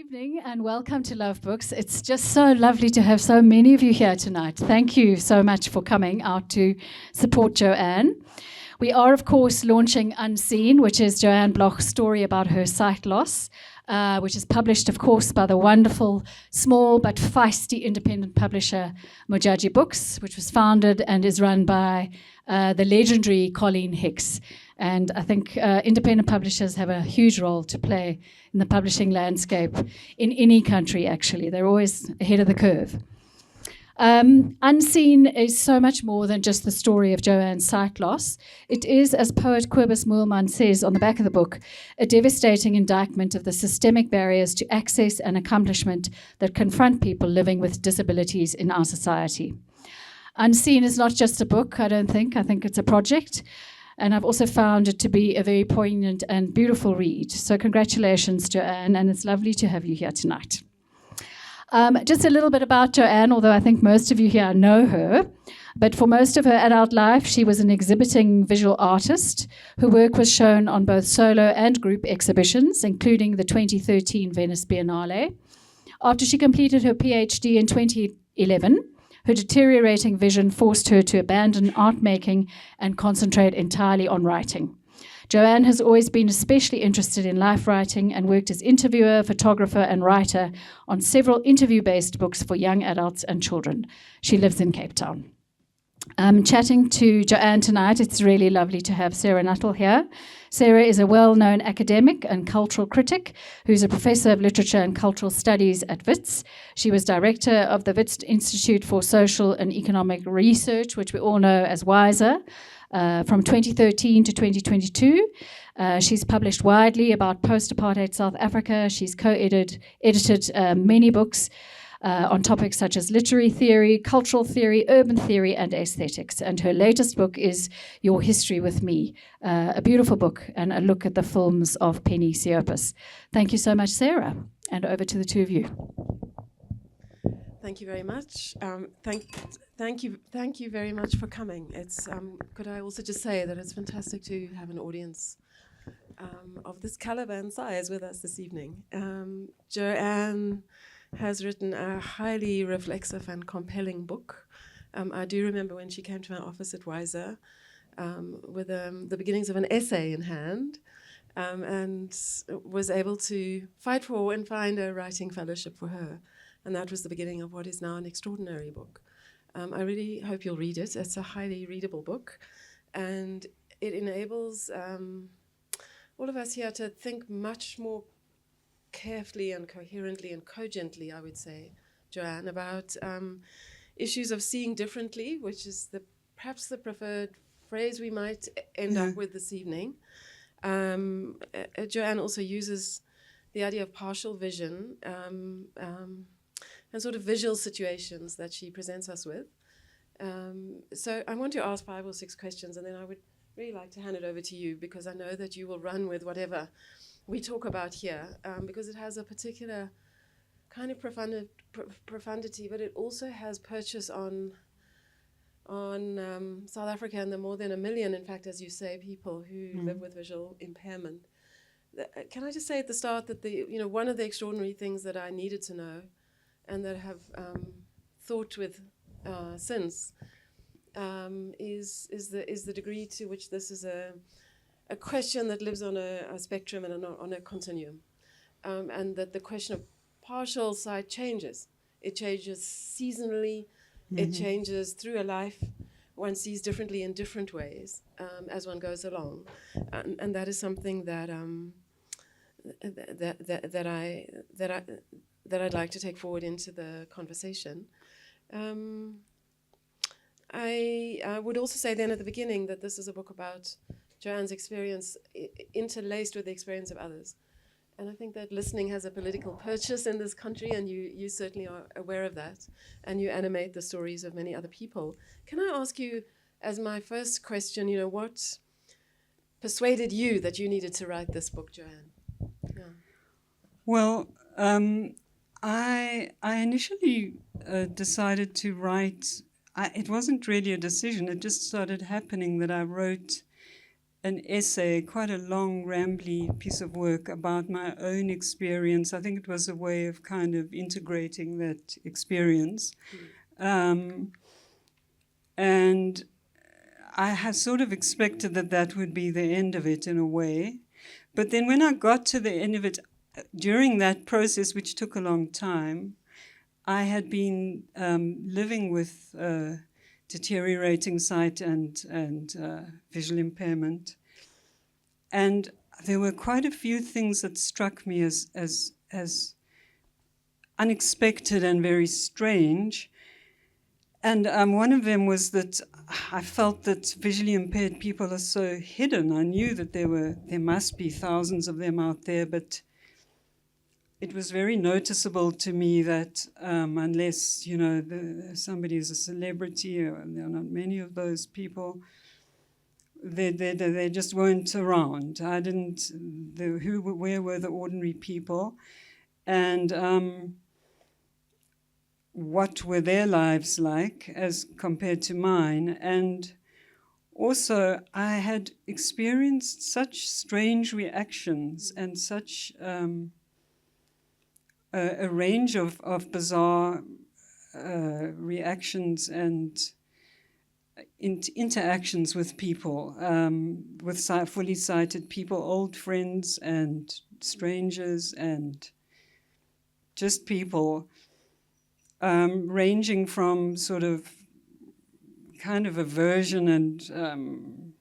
evening and welcome to Love Books. It's just so lovely to have so many of you here tonight. Thank you so much for coming out to support Joanne. We are, of course, launching Unseen, which is Joanne Bloch's story about her sight loss, which is published, of course, by the wonderful, small but feisty independent publisher Mojaji Books, which was founded and is run by the legendary Colleen Hicks. And I think independent publishers have a huge role to play in the publishing landscape in any country, actually. They're always ahead of the curve. Unseen is so much more than just the story of Joanne's sight loss. It is, as poet Kobus Moelman says on the back of the book, a devastating indictment of the systemic barriers to access and accomplishment that confront people living with disabilities in our society. Unseen is not just a book, I don't think. I think it's a project. And I've also found it to be a very poignant and beautiful read. So congratulations, Joanne, and it's lovely to have you here tonight. Just a little bit about Joanne, although I think most of you here know her. But for most of her adult life, she was an exhibiting visual artist. Her work was shown on both solo and group exhibitions, including the 2013 Venice Biennale. After she completed her PhD in 2011, her deteriorating vision forced her to abandon art making and concentrate entirely on writing. Joanne has always been especially interested in life writing and worked as interviewer, photographer, and writer on several interview-based books for young adults and children. She lives in Cape Town. Chatting to Joanne tonight, it's really lovely to have Sarah Nuttall here. Sarah is a well-known academic and cultural critic who's a professor of literature and cultural studies at Wits. She was director of the Wits Institute for Social and Economic Research, which we all know as WISER, from 2013 to 2022. She's published widely about post-apartheid South Africa. She's edited many books on topics such as literary theory, cultural theory, urban theory, and aesthetics. And her latest book is Your History with Me, a beautiful book and a look at the films of Penny Siopis. Thank you so much, Sarah. And over to the two of you. Thank you very much. Thank you very much for coming. It's could I also just say that it's fantastic to have an audience of this caliber and size with us this evening. Joanne has written a highly reflexive and compelling book. I do remember when she came to my office at WISER with the beginnings of an essay in hand, and was able to fight for and find a writing fellowship for her. And that was the beginning of what is now an extraordinary book. I really hope you'll read it. It's a highly readable book, and it enables all of us here to think much more carefully and coherently and cogently, I would say, Joanne, about issues of seeing differently, which is perhaps the preferred phrase we might end up with this evening. Joanne also uses the idea of partial vision and sort of visual situations that she presents us with. So I want to ask 5 or 6 questions, and then I would really like to hand it over to you, because I know that you will run with whatever we talk about here, because it has a particular kind of profundity, but it also has purchase on South Africa and the more than 1 million, in fact, as you say, people who live with visual impairment. Can I just say at the start that one of the extraordinary things that I needed to know, and that I have thought with since, is the degree to which this is a question that lives on a spectrum and on a continuum, and that the question of partial sight changes. It changes seasonally. It changes through a life. One sees differently in different ways as one goes along, and that is something that I'd like to take forward into the conversation. I would also say then at the beginning that this is a book about Joanne's experience interlaced with the experience of others. And I think that listening has a political purchase in this country, and you certainly are aware of that, and you animate the stories of many other people. Can I ask you, as my first question, what persuaded you that you needed to write this book, Joanne? Yeah. Well, I initially decided to write. It wasn't really a decision. It just started happening that I wrote an essay, quite a long, rambly piece of work about my own experience. I think it was a way of kind of integrating that experience. And I had sort of expected that that would be the end of it in a way. But then when I got to the end of it, during that process, which took a long time, I had been living with deteriorating sight and visual impairment. And there were quite a few things that struck me as unexpected and very strange. And one of them was that I felt that visually impaired people are so hidden. I knew that there must be thousands of them out there, but it was very noticeable to me that unless, you know, somebody is a celebrity, or there are not many of those people, they just weren't around. Where were the ordinary people? And what were their lives like as compared to mine? And also, I had experienced such strange reactions and such a range of bizarre reactions and interactions with people, with fully sighted people, old friends and strangers and just people, ranging from sort of kind of aversion and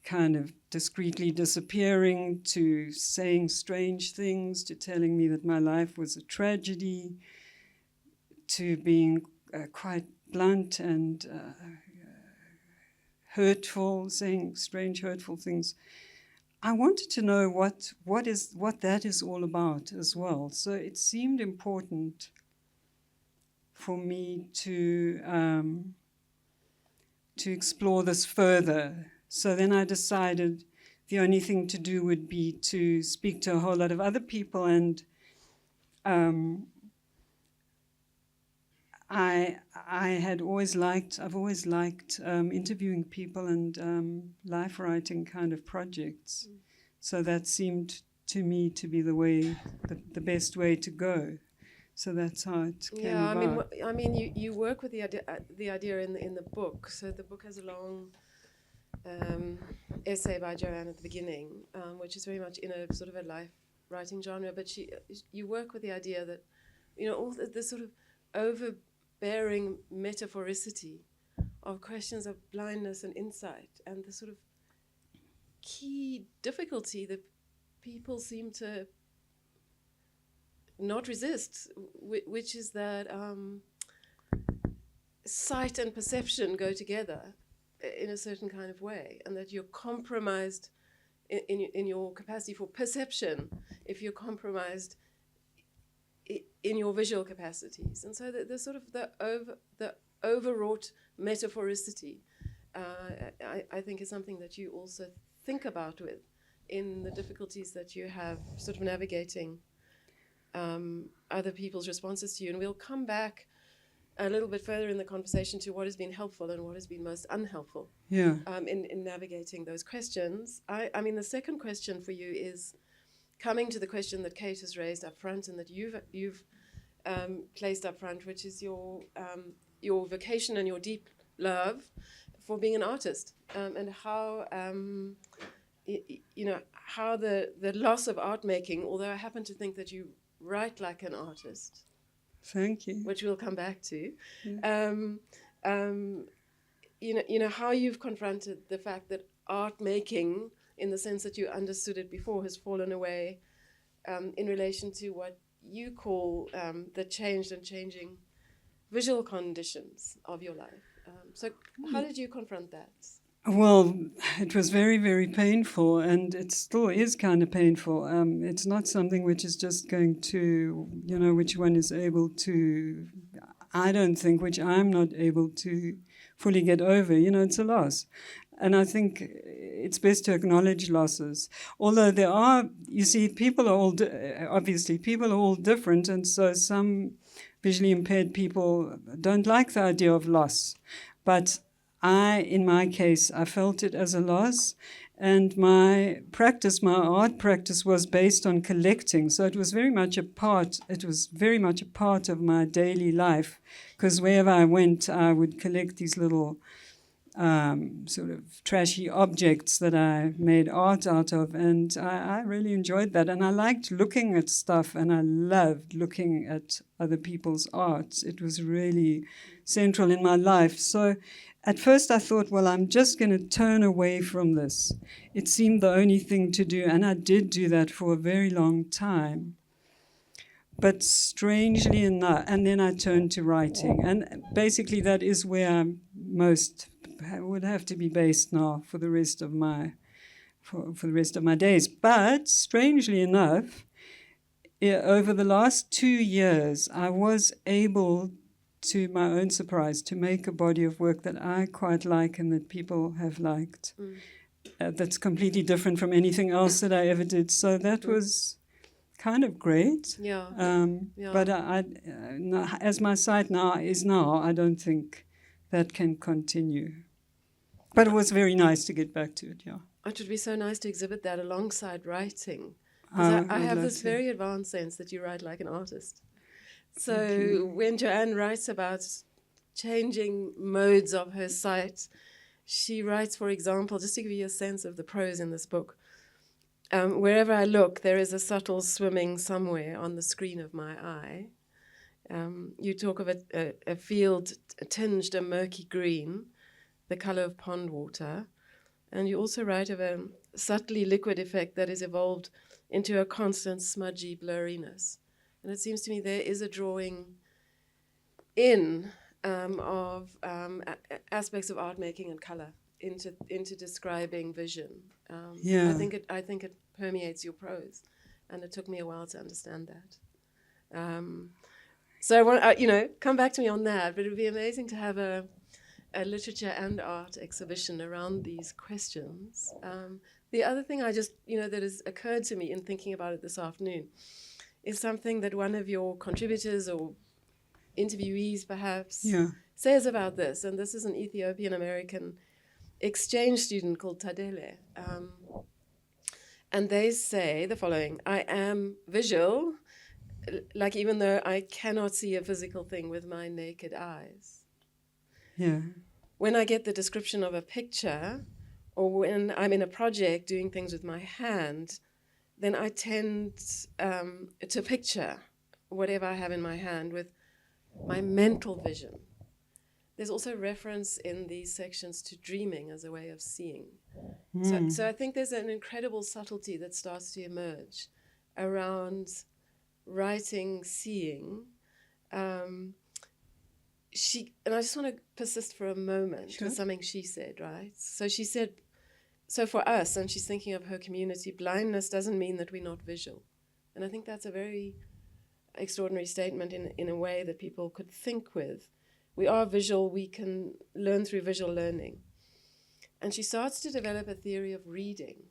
kind of discreetly disappearing to saying strange things, to telling me that my life was a tragedy, to being quite blunt and hurtful, saying strange, hurtful things. I wanted to know what that is all about as well. So it seemed important for me to explore this further. So then I decided the only thing to do would be to speak to a whole lot of other people, and I've always liked interviewing people and life writing kind of projects. So that seemed to me to be the best way to go. So that's how it came about. I mean, you work with the idea in the book. So the book has a long essay by Joanne at the beginning, which is very much in a sort of a life writing genre. But you work with the idea that, you know, all the sort of overbearing metaphoricity of questions of blindness and insight, and the sort of key difficulty that people seem to not resist, which is that sight and perception go together in a certain kind of way, and that you're compromised in your capacity for perception if you're compromised in your visual capacities. And so the sort of the overwrought metaphoricity, I think, is something that you also think about with in the difficulties that you have sort of navigating other people's responses to you. And we'll come back a little bit further in the conversation to what has been helpful and what has been most unhelpful in navigating those questions. I mean, the second question for you is coming to the question that Kate has raised up front and that you've placed up front, which is your vocation and your deep love for being an artist, and how how the loss of art making, although I happen to think that you write like an artist. Thank you. Which we'll come back to. Yeah. How you've confronted the fact that art making, in the sense that you understood it before, has fallen away in relation to what you call the changed and changing visual conditions of your life. So how did you confront that? Well, it was very, very painful, and it still is kind of painful. It's not something which is just going to, which one is able to, I don't think, which I'm not able to fully get over. It's a loss. And I think it's best to acknowledge losses. Although there are, you see, people are all different, and so some visually impaired people don't like the idea of loss. But in my case, I felt it as a loss. And my art practice was based on collecting. So it was very much a part of my daily life, because wherever I went, I would collect these little sort of trashy objects that I made art out of. And I really enjoyed that. And I liked looking at stuff, and I loved looking at other people's art. It was really central in my life. So at first I thought, well, I'm just going to turn away from this. It seemed the only thing to do, and I did do that for a very long time. But strangely enough, and then I turned to writing. And basically that is where I'm most would have to be based now for the rest of my days. But strangely enough, over the last 2 years, I was able, to my own surprise, to make a body of work that I quite like and that people have liked. That's completely different from anything else that I ever did. So that was kind of great. Yeah. But as my site now, I don't think that can continue. But it was very nice to get back to it, yeah. It would be so nice to exhibit that alongside writing. I I have would this love to. very advanced sense that you write like an artist. So when Joanne writes about changing modes of her site, she writes, for example, just to give you a sense of the prose in this book, wherever I look, there is a subtle swimming somewhere on the screen of my eye. You talk of a field tinged a murky green, the color of pond water. And you also write of a subtly liquid effect that is evolved into a constant smudgy blurriness. And it seems to me there is a drawing in of aspects of art making and color into describing vision. I think it permeates your prose, and it took me a while to understand that. So I want come back to me on that. But it would be amazing to have a literature and art exhibition around these questions. The other thing that has occurred to me in thinking about it this afternoon is something that one of your contributors or interviewees perhaps says about this. And this is an Ethiopian-American exchange student called Tadele. And they say the following: I am visual, like even though I cannot see a physical thing with my naked eyes. Yeah. When I get the description of a picture, or when I'm in a project doing things with my hand, then I tend to picture whatever I have in my hand with my mental vision. There's also reference in these sections to dreaming as a way of seeing. So I think there's an incredible subtlety that starts to emerge around writing, seeing. And I just want to persist for a moment with something she said, right? So she said, so for us, and she's thinking of her community, blindness doesn't mean that we're not visual. And I think that's a very extraordinary statement in a way that people could think with. We are visual, we can learn through visual learning. And she starts to develop a theory of reading,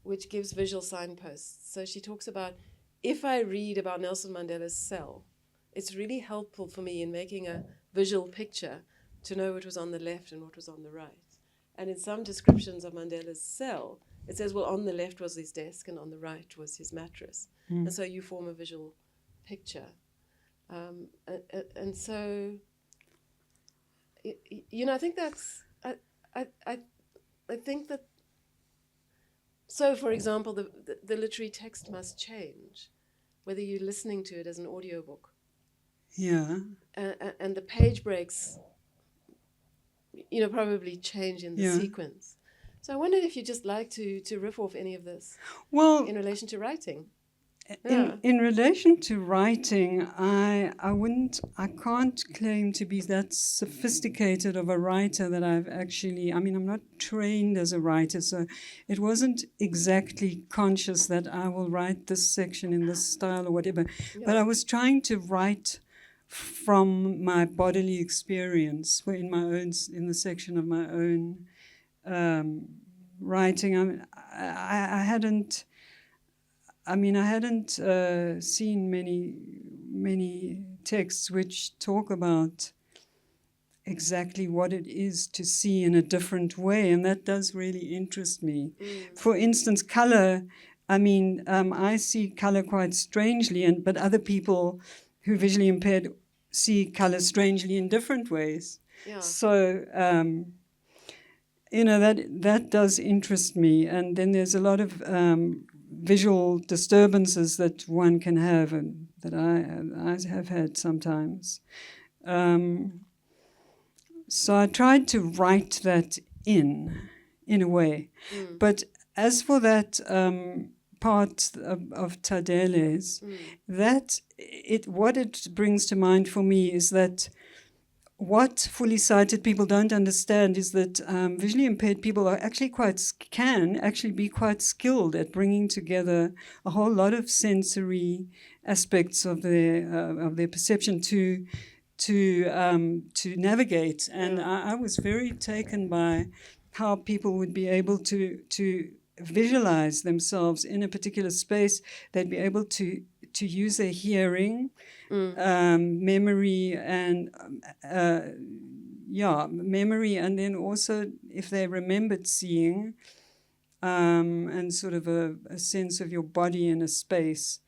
which gives visual signposts. So she talks about, if I read about Nelson Mandela's cell, it's really helpful for me in making a visual picture to know what was on the left and what was on the right. And in some descriptions of Mandela's cell, it says, well, on the left was his desk and on the right was his mattress. And so you form a visual picture. And so, I think that's, I think that, so for example, the literary text must change, whether you're listening to it as an audiobook. Yeah. And the page breaks, probably change in the sequence. So I wondered if you'd just like to riff off any of this in relation to writing. In relation to writing, I can't claim to be that sophisticated of a writer that I've actually, I'm not trained as a writer, so it wasn't exactly conscious that I will write this section in this style or whatever. But I was trying to write from my bodily experience, in the section of my own writing. I hadn't seen many texts which talk about exactly what it is to see in a different way, and that does really interest me. For instance, color. I mean, I see color quite strangely, but other people who are visually impaired see color strangely in different ways. Yeah. So, that does interest me. And then there's a lot of visual disturbances that one can have, and that I have had sometimes. So I tried to write that in a way. But as for that part of Tadele's, what it brings to mind for me is that what fully sighted people don't understand is that visually impaired people are actually can be quite skilled at bringing together a whole lot of sensory aspects of their perception to navigate. And I was very taken by how people would be able to visualize themselves in a particular space. They'd be able to use their hearing, memory, and memory, and then also if they remembered seeing, and sort of a sense of your body in a space,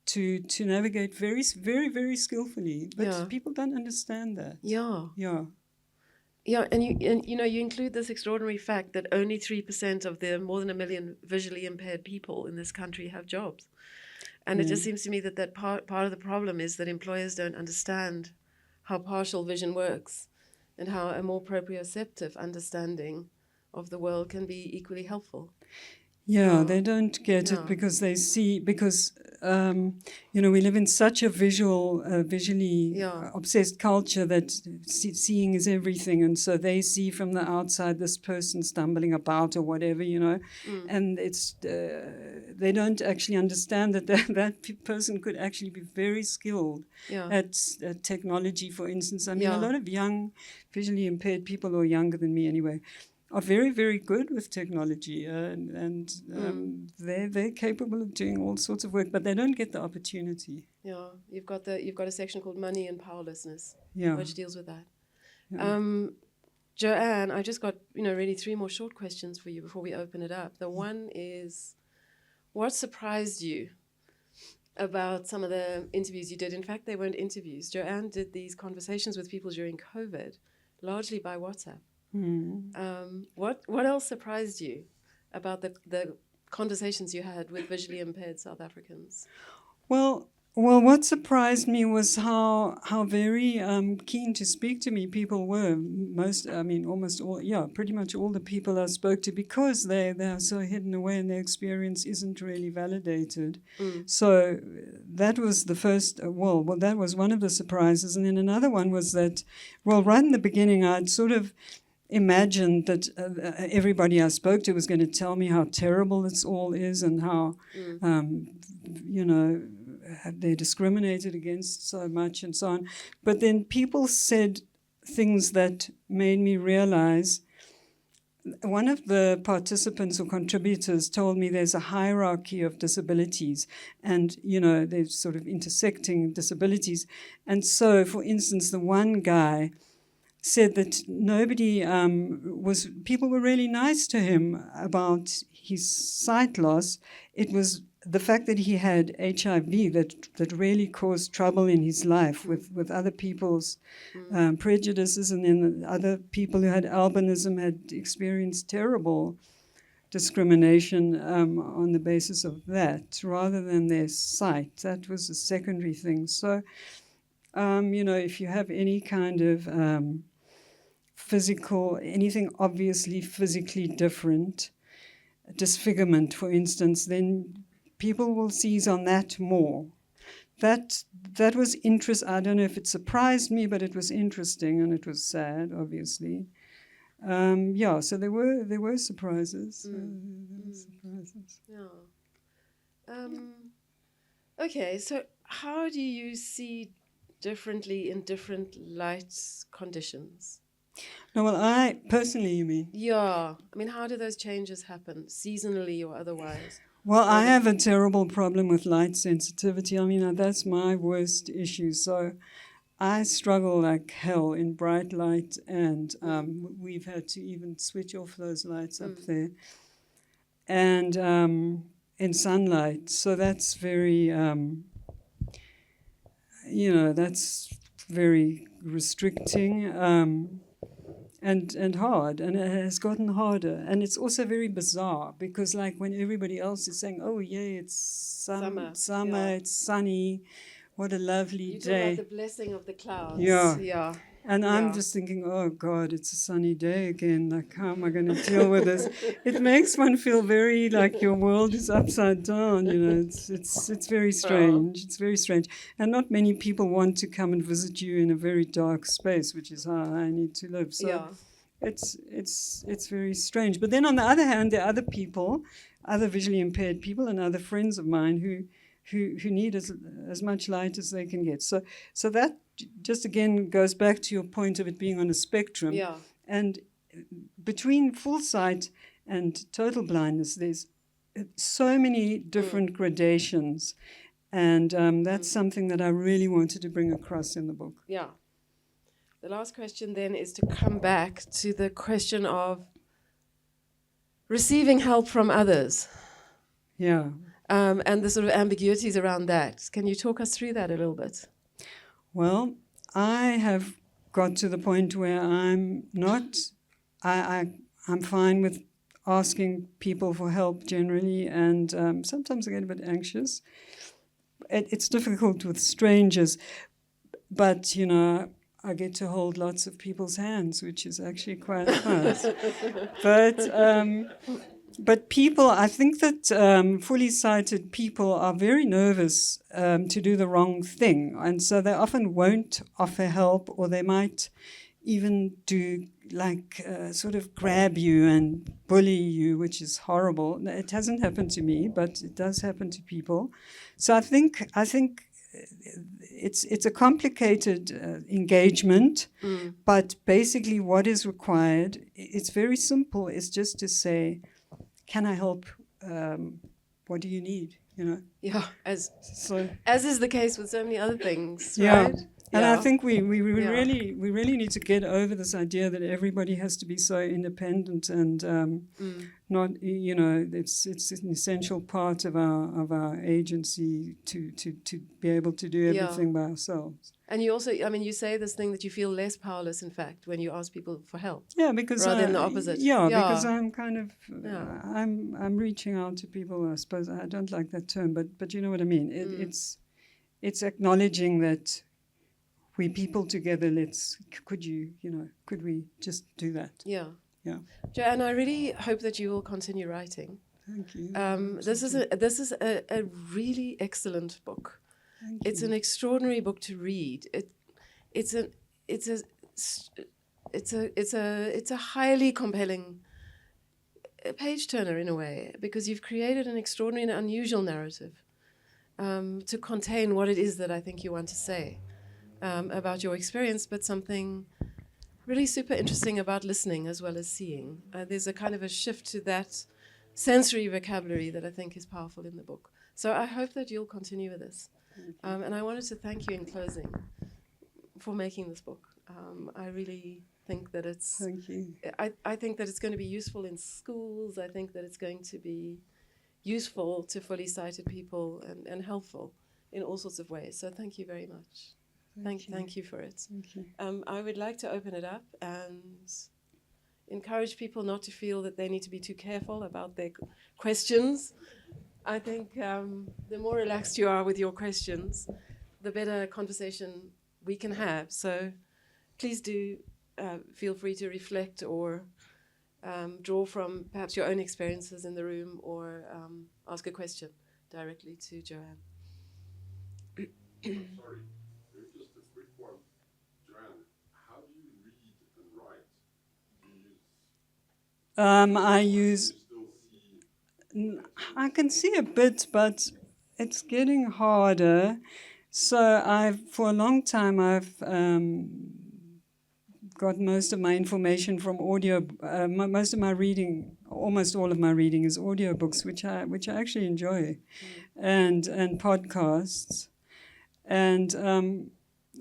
to navigate very, very, very skillfully. But people don't understand that. Yeah. Yeah. Yeah, and you include this extraordinary fact that only 3% of the more than 1 million visually impaired people in this country have jobs. And it just seems to me that part of the problem is that employers don't understand how partial vision works and how a more proprioceptive understanding of the world can be equally helpful. Yeah, they don't get it because they see, because, we live in such a visually obsessed culture that seeing is everything. And so they see from the outside this person stumbling about or whatever, and it's they don't actually understand that person could actually be very skilled at technology, for instance. I mean, a lot of young visually impaired people, or younger than me anyway, are very, very good with technology, and they're capable of doing all sorts of work, but they don't get the opportunity. Yeah, you've got a section called Money and Powerlessness, which deals with that. Yeah. Joanne, I just got really 3 more short questions for you before we open it up. The one is, what surprised you about some of the interviews you did? In fact, they weren't interviews. Joanne did these conversations with people during COVID, largely by WhatsApp. What else surprised you about the conversations you had with visually impaired South Africans? Well, what surprised me was how very keen to speak to me people were. Almost all, pretty much all the people I spoke to, because they are so hidden away and their experience isn't really validated. So that was the first, that was one of the surprises. And then another one was that, right in the beginning, I'd sort of imagined that everybody I spoke to was going to tell me how terrible this all is and how, they're discriminated against so much and so on. But then people said things that made me realize. One of the participants or contributors told me there's a hierarchy of disabilities, and, there's sort of intersecting disabilities. And so, for instance, the one guy said that people were really nice to him about his sight loss. It was the fact that he had HIV that really caused trouble in his life with other people's prejudices, and then other people who had albinism had experienced terrible discrimination on the basis of that, rather than their sight. That was a secondary thing. So, if you have any kind of anything obviously physically different, disfigurement, for instance, then people will seize on that more. That was interest. I don't know if it surprised me, but it was interesting, and it was sad, obviously. So there were surprises. Okay, so how do you see differently in different light conditions? No, I personally, you mean? Yeah. I mean, how do those changes happen, seasonally or otherwise? Well, I have a terrible problem with light sensitivity. I mean, that's my worst issue. So I struggle like hell in bright light, and we've had to even switch off those lights up there. And in sunlight. So that's very, that's very restricting and hard. And it has gotten harder. And it's also very bizarre because, like, when everybody else is saying, oh, yeah, it's summer, yeah. it's sunny, what a lovely You talk day. about the blessing of the clouds. Yeah. And I'm just thinking, oh, God, it's a sunny day again. Like, how am I going to deal with this? It makes one feel very like your world is upside down. It's very strange. It's very strange. And not many people want to come and visit you in a very dark space, which is how I need to live. So it's very strange. But then on the other hand, there are other people, other visually impaired people and other friends of mine who need as much light as they can get. So that just again goes back to your point of it being on a spectrum. Yeah. And between full sight and total blindness, there's so many different gradations. And that's something that I really wanted to bring across in the book. Yeah. The last question then is to come back to the question of receiving help from others. Yeah. And the sort of ambiguities around that. Can you talk us through that a little bit? Well, I have got to the point where I'm not, I'm fine with asking people for help generally, and sometimes I get a bit anxious. It's difficult with strangers, but, I get to hold lots of people's hands, which is actually quite nice. But people, I think that fully sighted people are very nervous to do the wrong thing. And so they often won't offer help, or they might even do sort of grab you and bully you, which is horrible. It hasn't happened to me, but it does happen to people. So I think it's a complicated engagement, but basically what is required, it's very simple, it's just to say, can I help? What do you need? Yeah, as is the case with so many other things, yeah. right? And I think we really need to get over this idea that everybody has to be so independent and not, it's an essential part of our agency to be able to do everything by ourselves. And you also, you say this thing that you feel less powerless, in fact, when you ask people for help. Yeah, because rather than the opposite. Yeah, because I'm kind of, I'm reaching out to people. I suppose I don't like that term, but you know what I mean. It's acknowledging that we people together. Could we just do that? Yeah. Yeah. Joanne, I really hope that you will continue writing. Thank you. This is a really excellent book. It's an extraordinary book to read. It's a highly compelling page turner in a way, because you've created an extraordinary and unusual narrative to contain what it is that I think you want to say about your experience, but something really super interesting about listening as well as seeing. There's a kind of a shift to that sensory vocabulary that I think is powerful in the book. So I hope that you'll continue with this. And I wanted to thank you in closing for making this book. I really think that it's... Thank you. I think that it's going to be useful in schools. I think that it's going to be useful to fully sighted people and helpful in all sorts of ways. So thank you very much. Thank you for it. Thank you. I would like to open it up and encourage people not to feel that they need to be too careful about their questions. I think the more relaxed you are with your questions, the better conversation we can have. So please do feel free to reflect or draw from perhaps your own experiences in the room, or ask a question directly to Joanne. Sorry, just a quick one. Joanne, how do you read and write? I can see a bit, but it's getting harder. So for a long time, I've got most of my information from audio. Most of my reading, almost all of my reading, is audiobooks, which I actually enjoy, and podcasts. And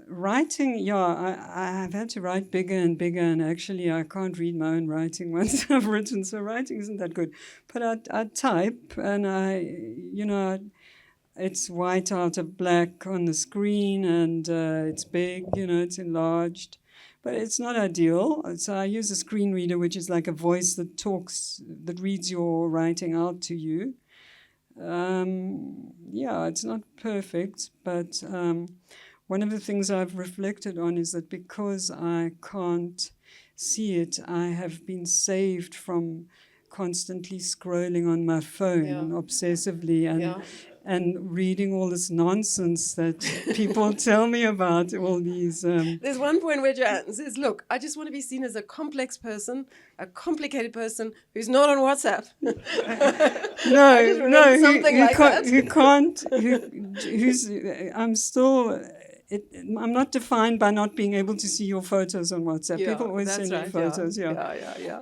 writing, I've had to write bigger and bigger, and actually I can't read my own writing once I've written, so writing isn't that good. But I type, and it's white out of black on the screen, and it's big, it's enlarged. But it's not ideal. So I use a screen reader, which is like a voice that reads your writing out to you. It's not perfect, but one of the things I've reflected on is that because I can't see it, I have been saved from constantly scrolling on my phone obsessively and reading all this nonsense that people tell me about, all these... There's one point where Joanne says, look, I just want to be seen as a complex person, a complicated person who's not on WhatsApp. I'm not defined by not being able to see your photos on WhatsApp. People always send me photos. Yeah.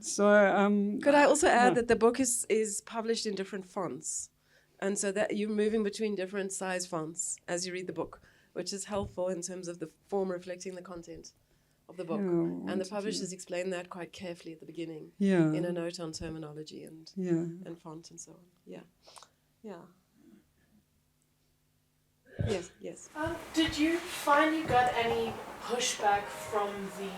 So could I also add that the book is published in different fonts, and so that you're moving between different size fonts as you read the book, which is helpful in terms of the form reflecting the content of the book. And the publishers explain that quite carefully at the beginning in a note on terminology and font and so on. Yes. Did you find you got any pushback from the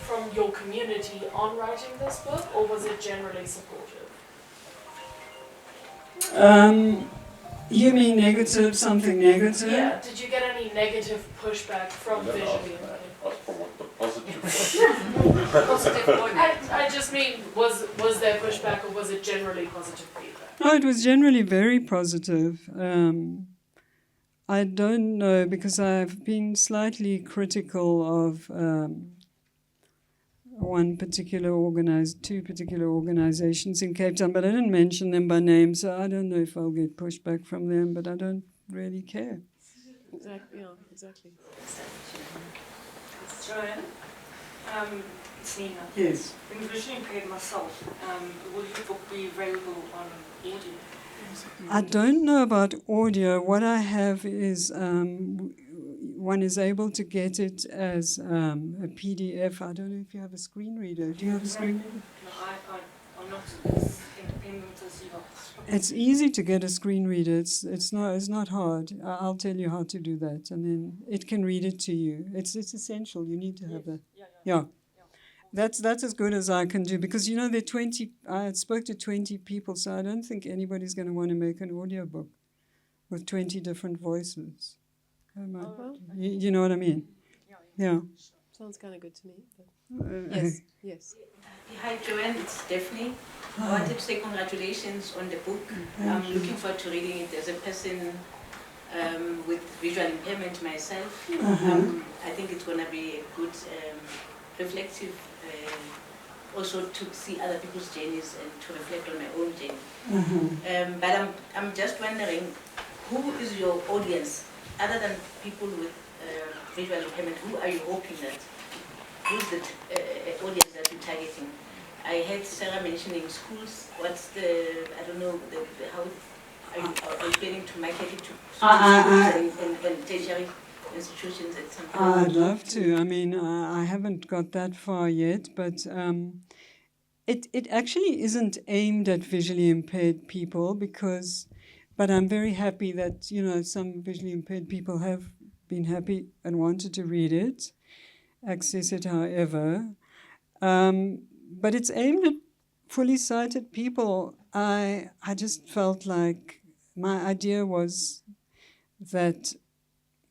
from your community on writing this book, or was it generally supportive? You mean negative, something negative? Yeah. Did you get any negative pushback from visually impaired? Positive. I just mean, was there pushback, or was it generally positive feedback? No, it was generally very positive. I don't know, because I've been slightly critical of two particular organizations in Cape Town, but I didn't mention them by name, so I don't know if I'll get pushback from them, but I don't really care. Exactly. Joanne, it's Nina. Yes. I'm visually impaired myself. Will your book be available on audio? I don't know about audio. What I have is one is able to get it as a PDF. I don't know if you have a screen reader. Do you have a screen reader? No, I'm not as independent as you are. It's easy to get a screen reader. It's not hard. I'll tell you how to do that, and then it can read it to you. It's essential. You need to have that. Yeah. That's as good as I can do, because there are 20. I spoke to 20 people, so I don't think anybody's going to want to make an audiobook with 20 different voices. You know what I mean? Yeah. Sounds kind of good to me. Yes. Hi, Joanne. It's Stephanie. I wanted to say congratulations on the book. I'm looking forward to reading it as a person with visual impairment myself. I think it's going to be a good, reflective, also to see other people's journeys and to reflect on my own journey. But I'm just wondering, who is your audience? Other than people with visual impairment, who are you hoping that, who's the audience that you're targeting? I heard Sarah mentioning schools. What's I don't know, how are you planning to market it to schools and tertiary institutions at some point? I'd love to. I mean, I haven't got that far yet, but it actually isn't aimed at visually impaired people, but I'm very happy that, some visually impaired people have been happy and wanted to read it, access it however. But it's aimed at fully sighted people. I just felt like my idea was that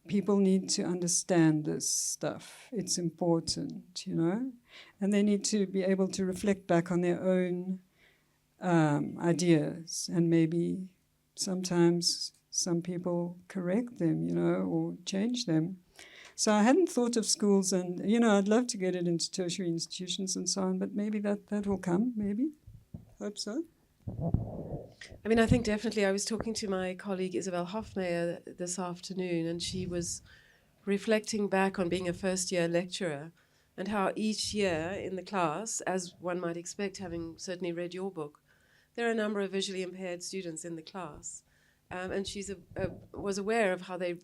people need to understand this stuff. It's important, and they need to be able to reflect back on their own ideas, and maybe sometimes some people correct them, or change them. So I hadn't thought of schools, and, I'd love to get it into tertiary institutions and so on, but maybe that will come, maybe. Hope so. I mean, I think definitely. I was talking to my colleague Isabel Hofmeyer this afternoon, and she was reflecting back on being a first-year lecturer and how each year in the class, as one might expect, having certainly read your book, there are a number of visually impaired students in the class. and she's was aware of how they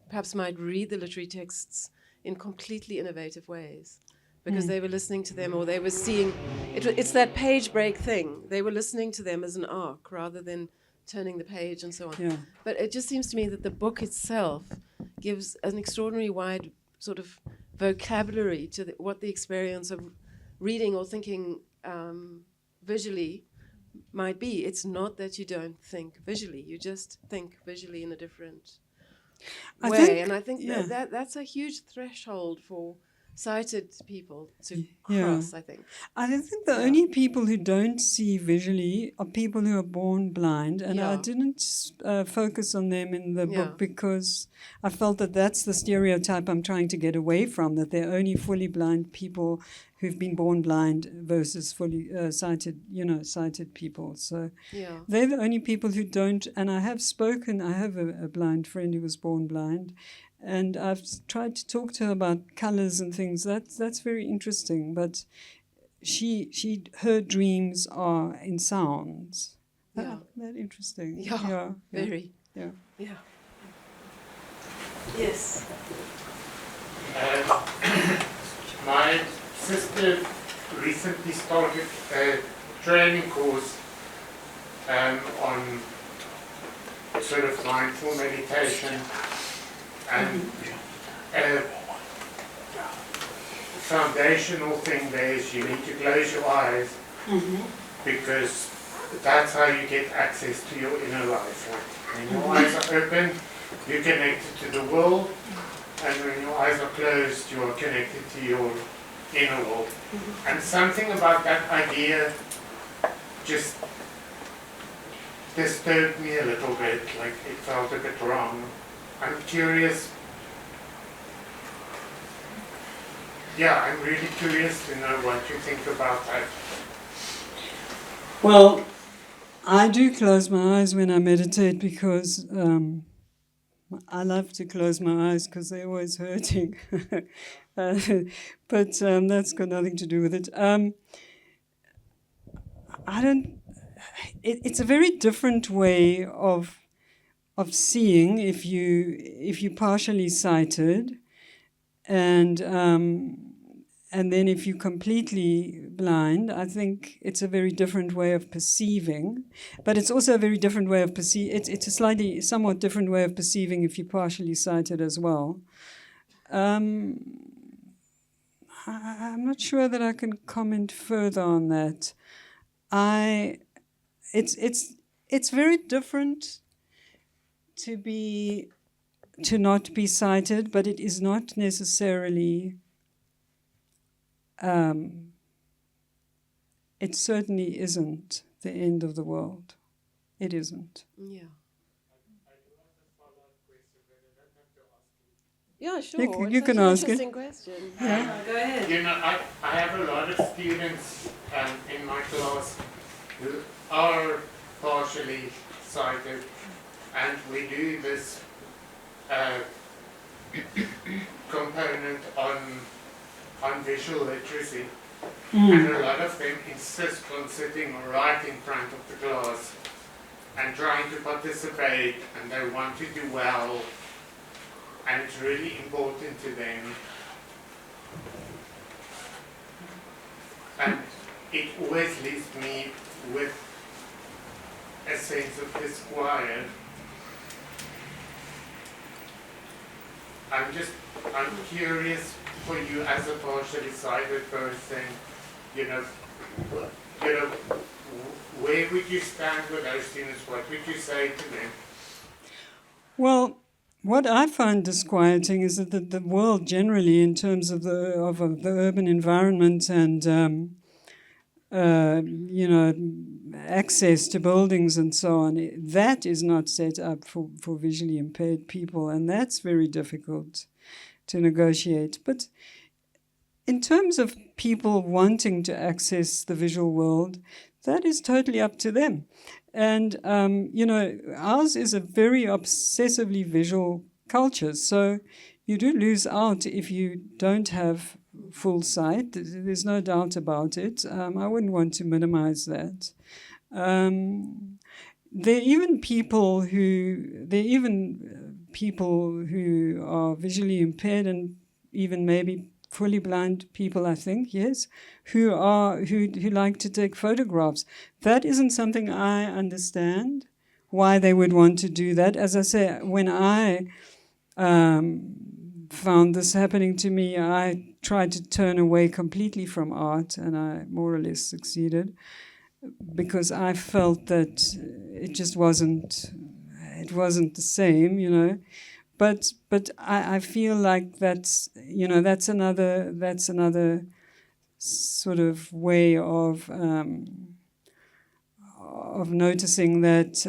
perhaps might read the literary texts in completely innovative ways, because they were listening to them, or they were seeing it's that page break thing. They were listening to them as an arc rather than turning the page and so on. Yeah. But it just seems to me that the book itself gives an extraordinary wide sort of vocabulary to what the experience of reading or thinking visually might be. It's not that you don't think visually, you just think visually in a different way. And I think that's a huge threshold for sighted people to cross, I think. I think the only people who don't see visually are people who are born blind, and I didn't focus on them in the book because I felt that that's the stereotype I'm trying to get away from, that they're only fully blind people who've been born blind versus fully sighted, sighted people. So they're the only people who don't, and I have a blind friend who was born blind, and I've tried to talk to her about colours and things. That's very interesting. But her dreams are in sounds. Yeah, that interesting. Yeah, very. Yeah. Yes. My sister recently started a training course on sort of mindful meditation. And a foundational thing there is you need to close your eyes, because that's how you get access to your inner life. When your eyes are open, you're connected to the world, and when your eyes are closed, you are connected to your inner world. And something about that idea just disturbed me a little bit, like it felt a bit wrong. I'm curious. I'm really curious to know what you think about that. Well, I do close my eyes when I meditate because I love to close my eyes because they're always hurting. But that's got nothing to do with it. It's a very different way of seeing if you're partially sighted, and then if you're completely blind. I think it's a very different way of perceiving, but it's also a very different way of perceiving. It's a somewhat different way of perceiving if you're partially sighted as well. I'm not sure that I can comment further on that. It's very different to not be sighted, but it is not necessarily, it certainly isn't the end of the world. It isn't. Yeah. Yeah, sure. You can ask it. It's an interesting question. Go ahead. I have a lot of students in my class who are partially sighted, and we do this component on visual literacy, and a lot of them insist on sitting right in front of the class and trying to participate, and they want to do well, and it's really important to them. And it always leaves me with a sense of disquiet. I'm curious for you as a partially sighted person, where would you stand with those students? What would you say to them? Well, what I find disquieting is that the world generally, in terms of the urban environment and access to buildings and so on, that is not set up for visually impaired people, and that's very difficult to negotiate. But in terms of people wanting to access the visual world, that is totally up to them. And, ours is a very obsessively visual culture, so you do lose out if you don't have full sight. There's no doubt about it. I wouldn't want to minimize that. there are even people who are visually impaired and even maybe fully blind people, I think, yes, who like to take photographs. That isn't something I understand, why they would want to do that. As I say, when I found this happening to me, I tried to turn away completely from art, and I more or less succeeded, because I felt that it just wasn't the same, you know. But I feel like that's another sort of way of noticing that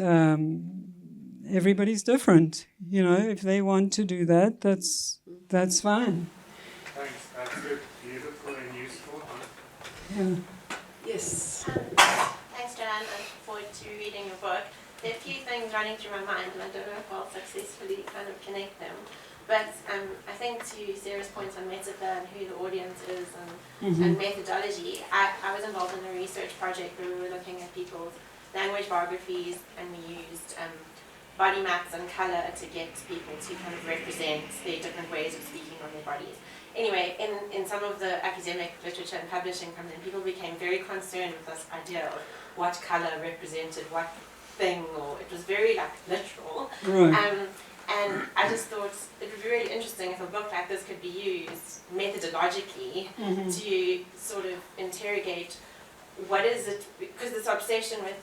everybody's different. You know, if they want to do that, that's fine. Thanks, that's good. Beautiful and useful. Yeah. Yes. Thanks, Joanne. I look forward to reading your book. There are a few things running through my mind, and I don't know if I'll successfully kind of connect them. But I think to Sarah's point on metaphor and who the audience is and methodology, I was involved in a research project where we were looking at people's language biographies, and we used body maps and colour to get people to kind of represent their different ways of speaking on their bodies. Anyway, in some of the academic literature and publishing from them, people became very concerned with this idea of what colour represented what thing, or it was very like literal. Right. And I just thought it would be really interesting if a book like this could be used methodologically to sort of interrogate what is it, because this obsession with,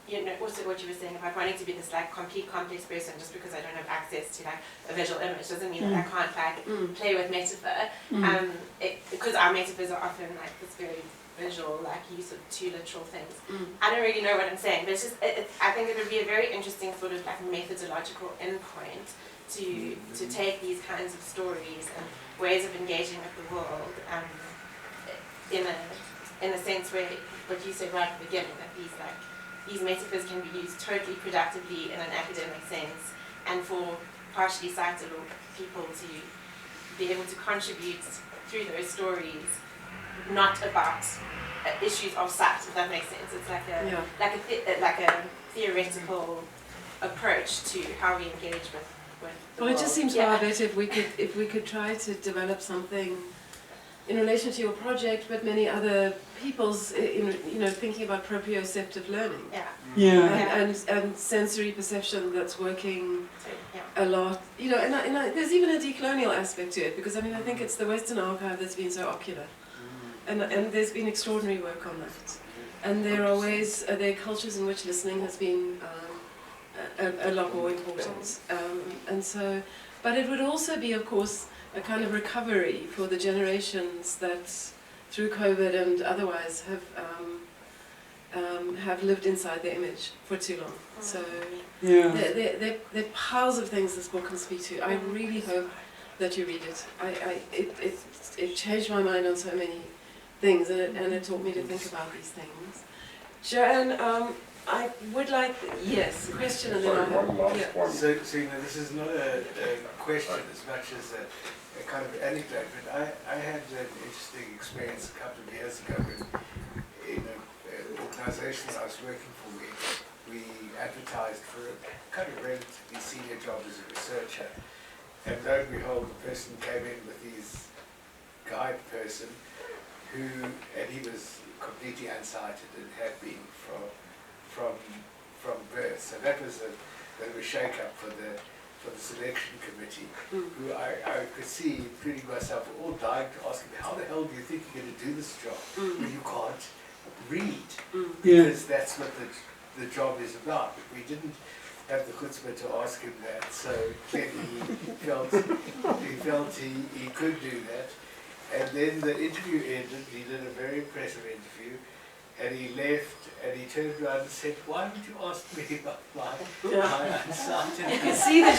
you know, also what you were saying about wanting to be this like complete complex person just because I don't have access to like a visual image doesn't mean that I can't like play with metaphor. Because our metaphors are often like this very visual, like use of two literal things. I don't really know what I'm saying, but it's just, I think it would be a very interesting sort of like methodological endpoint to take these kinds of stories and ways of engaging with the world in a sense where, what you said right at the beginning, that these metaphors can be used totally productively in an academic sense, and for partially sighted people to be able to contribute through those stories, not about issues of sight, if that makes sense. It's like a theoretical approach to how we engage with the Well, world. it just seems far better if we could try to develop something in relation to your project, but many other people's, thinking about proprioceptive learning. And sensory perception that's working a lot. And there's even a decolonial aspect to it, because I think it's the Western archive that's been so ocular. And there's been extraordinary work on that. And there are ways, there are cultures in which listening has been a lot more important. But it would also be, of course, a kind of recovery for the generations that, through COVID and otherwise, have lived inside the image for too long. So there are piles of things this book can speak to. I really hope that you read it. It changed my mind on so many things, and it taught me to think about these things. Joanne, I would like, yes, question, and then I'll have, So this is not a question as much as a kind of anecdote, but I had an interesting experience a couple of years ago when, in an organisation I was working for, we advertised for a kind of relatively senior job as a researcher, and lo and behold, the person came in with his guide person, and he was completely unsighted and had been from birth. So that was a bit of a shake-up for the selection committee, who I could see, including myself, were all dying to ask him, how the hell do you think you're going to do this job when you can't read? Because that's what the job is about. But we didn't have the chutzpah to ask him that, so clearly he felt he could do that. And then the interview ended. He did a very impressive interview, and he left, and he turned around and said, why would you ask me about my unsighted? you could see that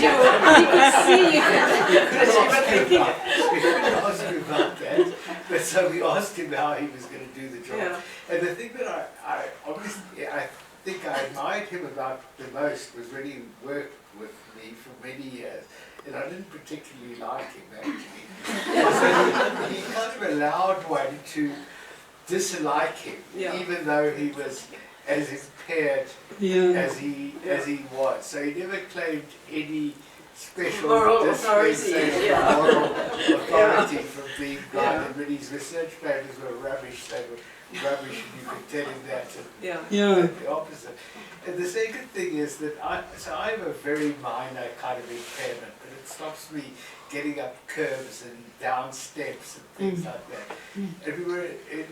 We couldn't ask him about that, but so we asked him how he was going to do the job. Yeah. And the thing that I think I admired him about the most was when he worked with me for many years. And I didn't particularly like him, actually. So he kind of allowed one to dislike him, even though he was as impaired as he was. So he never claimed any special Moral authority, moral authority from being blind. And when his research papers were rubbish, they were rubbish, and you could tell him that. And the opposite. And the second thing is that I have a very minor kind of impairment, but it stops me getting up curves and down steps and things like that. And we were in,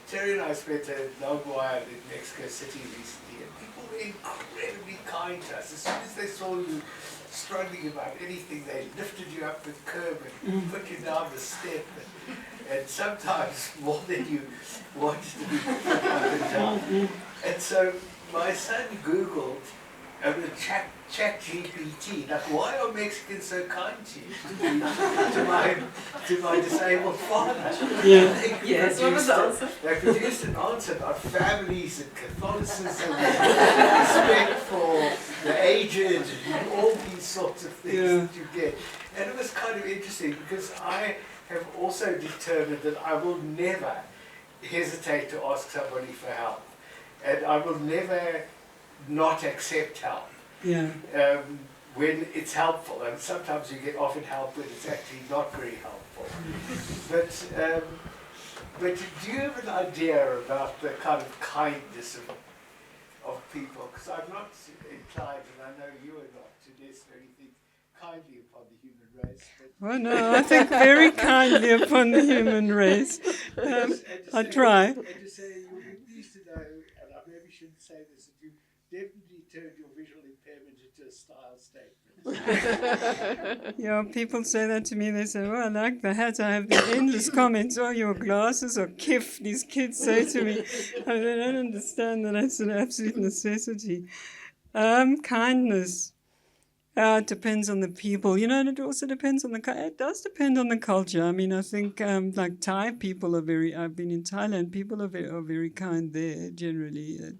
Terry and I spent a long while in Mexico City recently, and people were incredibly kind to us. As soon as they saw you struggling about anything, they lifted you up the curb and put you down the step, and sometimes more than you wanted to be put up and down. And so my son Googled chat GPT, like, why are Mexicans so kind to you? to my disabled father. Yes, what was the answer? They produced an answer about families and Catholicism and respect for the aged and all these sorts of things that you get. And it was kind of interesting because I have also determined that I will never hesitate to ask somebody for help. And I will never not accept help when it's helpful. And sometimes you get offered help when it's actually not very helpful. But do you have an idea about the kind of kindness of people? Because I'm not inclined, and I know you are not, to necessarily think kindly upon the human race. Well, no, I think very kindly upon the human race. I try. And to say, you'll be pleased to know, and I maybe shouldn't say this, that you definitely turned your visual impairment into a style statement. Yeah, people say that to me. They say, "Oh, I like the hat." I have the endless comments. "Oh, your glasses are kiff." These kids say to me. I don't understand that it's an absolute necessity. Kindness. It depends on the people, you know, and it also depends on it does depend on the culture. I mean, I think like Thai people are I've been in Thailand, people are very kind there generally.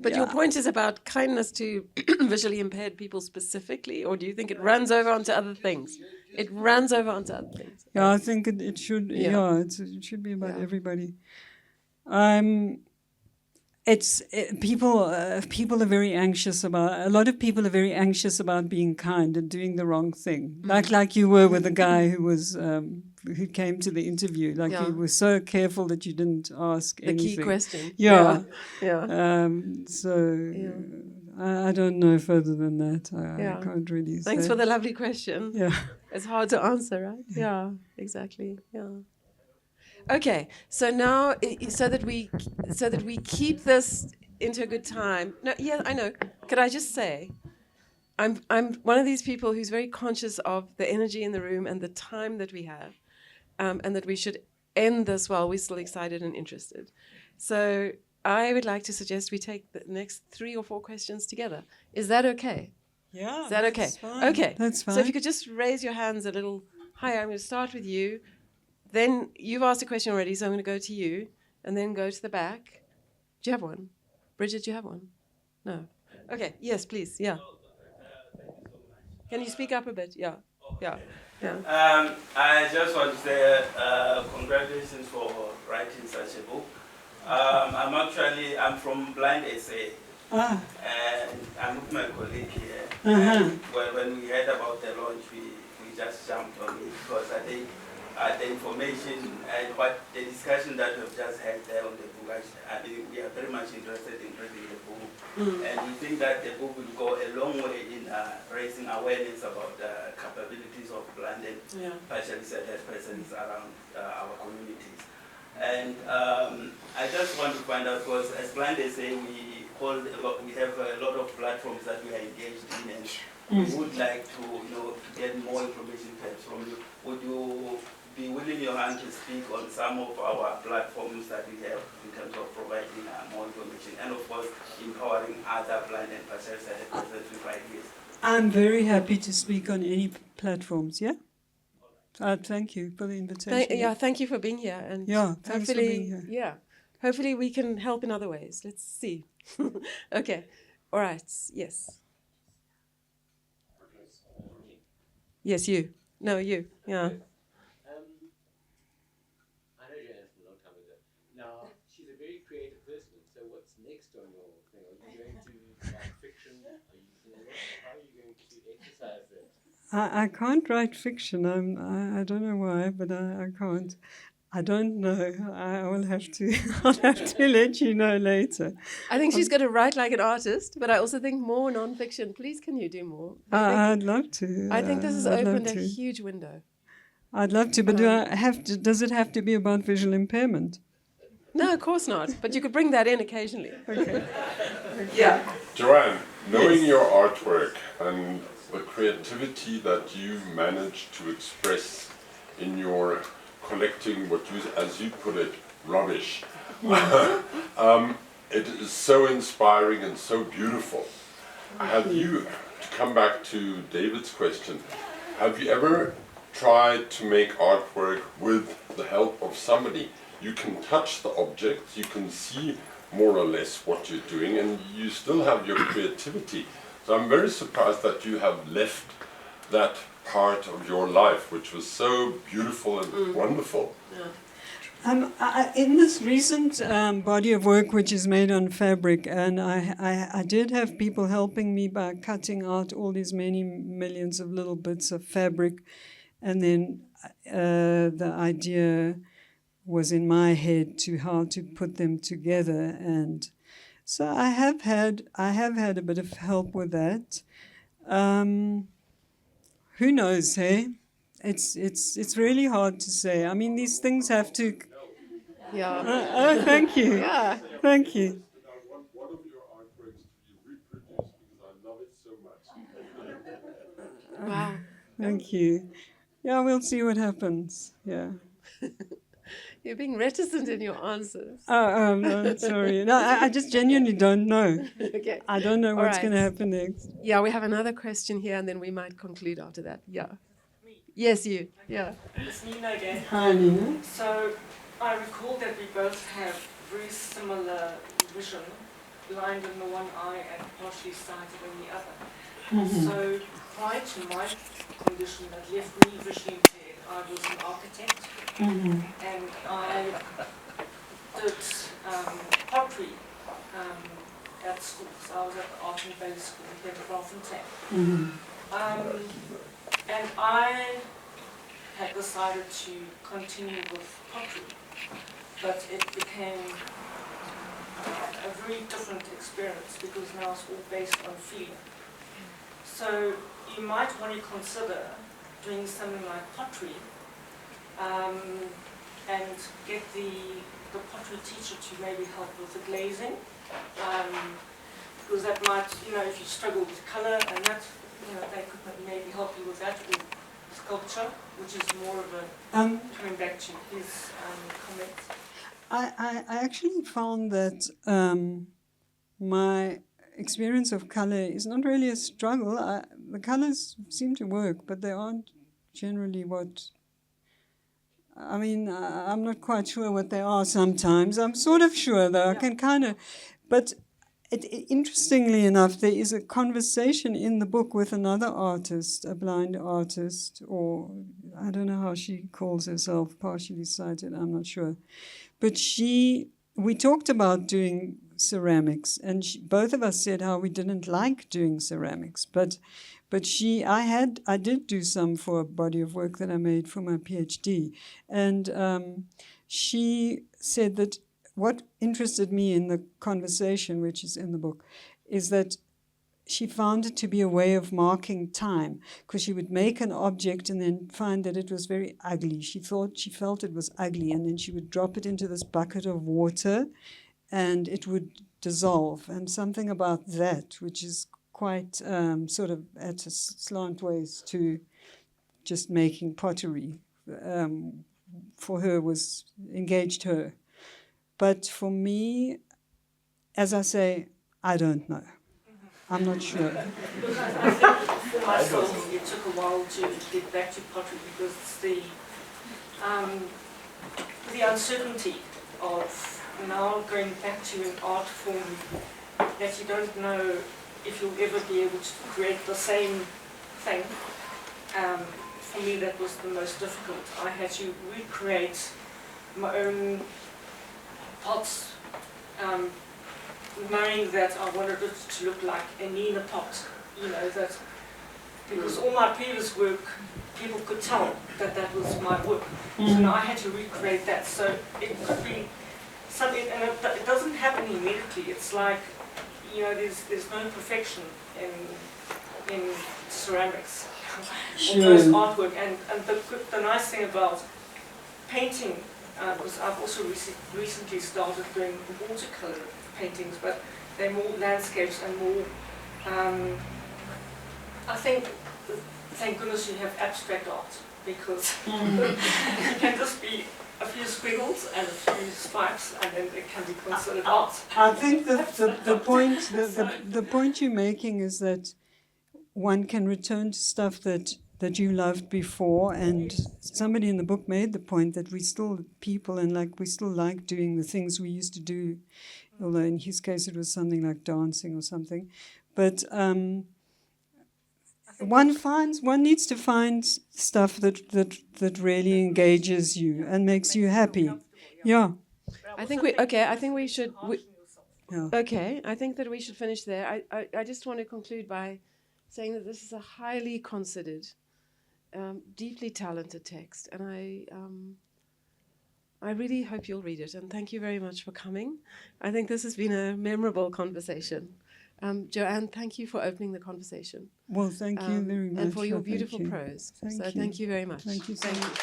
But your point is about kindness to visually impaired people specifically, or do you think it runs over onto other things? It runs over onto other things. Yeah, I think it should, it should be about everybody. People are very anxious about. A lot of people are very anxious about being kind and doing the wrong thing. Like you were with the guy who was who came to the interview. Like you were so careful that you didn't ask anything. The key question. Yeah. I I don't know further than that. I can't really say. Thanks for the lovely question. Yeah. It's hard to answer, right? Yeah, exactly. Yeah. Okay, so now, so that we keep this into a good time. No, yeah, I know. Could I just say, I'm one of these people who's very conscious of the energy in the room and the time that we have, and that we should end this while we're still excited and interested. So I would like to suggest we take the next 3 or 4 questions together. Is that okay? Yeah. Is that okay? That's fine. Okay. That's fine. So if you could just raise your hands a little higher. I'm going to start with you. Then you've asked a question already, so I'm going to go to you, and then go to the back. Do you have one? Bridget, do you have one? No. Okay. Yes, please. Yeah. Can you speak up a bit? Yeah. Yeah. Yeah. I just want to say congratulations for writing such a book. I'm from Blind SA, and I'm with my colleague here. And when we heard about the launch, we just jumped on it because I think the information and what the discussion that we've just had there on the book, I think we are very much interested in reading the book. And we think that the book will go a long way in raising awareness about the capabilities of blind and partially sighted persons around our communities. And I just want to find out, because as Blind SA, we have a lot of platforms that we are engaged in, and we would like to, to get more information perhaps from you. Would you be willing your hand to speak on some of our platforms that we have in terms of providing more information and, of course, empowering other blind and partially sighted persons with ideas? I'm very happy to speak on any platforms, yeah? Thank you for the invitation. Thank you for being here. And thanks for being here. Yeah, hopefully we can help in other ways. Let's see. Okay, all right, yes. Yes, you. No, you, yeah. I know you asked a long time ago, next on your thing? Are you going to write fiction? How are you going to exercise that? I can't write fiction. I don't know why, but I can't. I don't know. I will have to. I'll have to let you know later. I think she's going to write like an artist, but I also think more non-fiction. Please, can you do more? I'd love to. I think this has I'd love opened a to. huge window. I'd love to, but does it have to be about visual impairment? No, of course not. But you could bring that in occasionally. Okay. Yeah. Joanne, knowing your artwork and the creativity that you managed to express in your collecting what you, as you put it, rubbish, it is so inspiring and so beautiful. Have you, to come back to David's question, have you ever tried to make artwork with the help of somebody? You can touch the objects, you can see more or less what you're doing, and you still have your creativity. So I'm very surprised that you have left that part of your life, which was so beautiful and wonderful. Yeah. In this recent body of work, which is made on fabric, and I did have people helping me by cutting out all these many millions of little bits of fabric, and then the idea was in my head to how to put them together, and so I have had a bit of help with that. Who knows, hey? It's really hard to say. I mean, these things have to. Yeah. Thank you. Yeah. Thank you. I want one of your artworks to be reproduced because I love it so much. Wow. Thank you. Yeah, we'll see what happens. Yeah. You're being reticent in your answers. No, sorry. No, I just genuinely don't know. Okay. I don't know what's going to happen next. Yeah, we have another question here, and then we might conclude after that. Yeah. Yes, you. Yeah. It's Nina again. Hi, Nina. So I recall that we both have very similar vision, blind in the one eye and partially sighted in the other. Mm-hmm. So prior to my condition that left me visually impaired, I was an architect, and I did pottery at school. So I was at the Art and Valley School here at Bloemfontein. And I had decided to continue with pottery, but it became a very different experience because now it's all based on feeling. So you might want to consider doing something like pottery and get the pottery teacher to maybe help with the glazing, because that might, if you struggle with colour and that, they could maybe help you with that, or sculpture, which is more of a, coming back to his comments. I actually found that my experience of colour is not really a struggle. The colours seem to work, but they aren't generally what... I mean, I'm not quite sure what they are sometimes. I'm sort of sure, though. I can kind of... But interestingly enough, there is a conversation in the book with another artist, a blind artist, or I don't know how she calls herself, partially sighted, I'm not sure. But we talked about doing ceramics, and both of us said how we didn't like doing ceramics, but I did do some for a body of work that I made for my PhD, and she said that what interested me in the conversation, which is in the book, is that she found it to be a way of marking time, because she would make an object and then find that it was very ugly. She felt it was ugly, and then she would drop it into this bucket of water, and it would dissolve. And something about that, which is quite sort of at a slant ways to just making pottery, for her engaged her. But for me, as I say, I don't know. I'm not sure. Because I think for myself, it took a while to get back to pottery because the uncertainty of now going back to an art form that you don't know if you'll ever be able to create the same thing. For me, that was the most difficult. I had to recreate my own pots, knowing that I wanted it to look like a Nina pot, you know, that because all my previous work, people could tell that that was my work. So now I had to recreate that. So it could be something, and it doesn't happen immediately. It's like, you know, there's no perfection in ceramics or most artwork. And the nice thing about painting was I've also recently started doing watercolor paintings, but they're more landscapes and more. I think, thank goodness you have abstract art, because it can just be a few squiggles and a few stripes, and then it can be considered art. I think that the point you're making is that one can return to stuff that you loved before, and somebody in the book made the point that we still people, and like we still like doing the things we used to do, although in his case it was something like dancing or something, but one needs to find stuff that really engages you and makes you happy. Yeah. I think we should. Okay, I think that we should finish there. I just want to conclude by saying that this is a highly considered, deeply talented text, and I really hope you'll read it. And thank you very much for coming. I think this has been a memorable conversation. Joanne, thank you for opening the conversation. Well, thank you very much. And for your beautiful prose. Thank you very much. Thank you so much.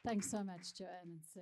Thanks so much, Joanne and Sarah.